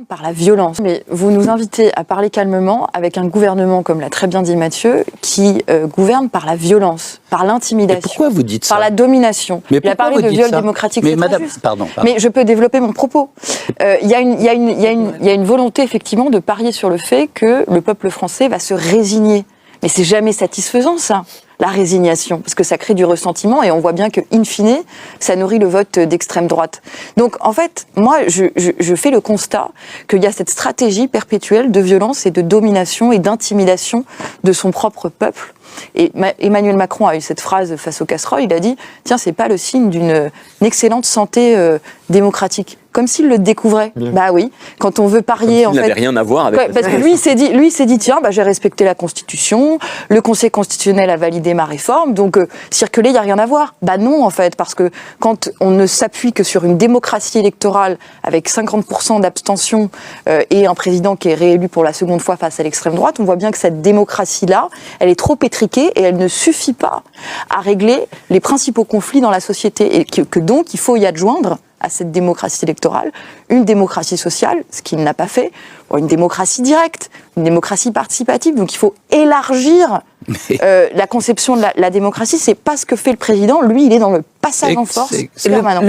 Par la violence. Mais vous nous invitez à parler calmement avec un gouvernement, comme l'a très bien dit Mathieu, qui gouverne par la violence, par l'intimidation. Mais pourquoi vous dites ça ? Par la domination. Mais il a parlé de viol démocratique. Mais madame, pardon. Mais je peux développer mon propos. Il y a une volonté, effectivement, de parier sur le fait que le peuple français va se résigner. Mais c'est jamais satisfaisant, ça, la résignation, parce que ça crée du ressentiment, et on voit bien que, in fine, ça nourrit le vote d'extrême droite. Donc, en fait, moi, je fais le constat qu'il y a cette stratégie perpétuelle de violence et de domination et d'intimidation de son propre peuple. Et Emmanuel Macron a eu cette phrase face aux casseroles, il a dit « Tiens, c'est pas le signe d'une excellente santé démocratique ». Comme s'il le découvrait. Bah oui, quand on veut parier, en fait... Il n'avait rien à voir avec... Parce que lui, il s'est dit, tiens, j'ai respecté la Constitution, le Conseil constitutionnel a validé ma réforme, donc circuler, il n'y a rien à voir. Bah non, en fait, parce que quand on ne s'appuie que sur une démocratie électorale avec 50% d'abstention et un président qui est réélu pour la seconde fois face à l'extrême droite, on voit bien que cette démocratie-là, elle est trop étriquée et elle ne suffit pas à régler les principaux conflits dans la société. Et que donc, il faut y adjoindre à cette démocratie électorale, une démocratie sociale, ce qu'il n'a pas fait, une démocratie directe, une démocratie participative. Donc il faut élargir la conception de la démocratie. C'est pas ce que fait le président. Lui, il est dans le passage en force permanent.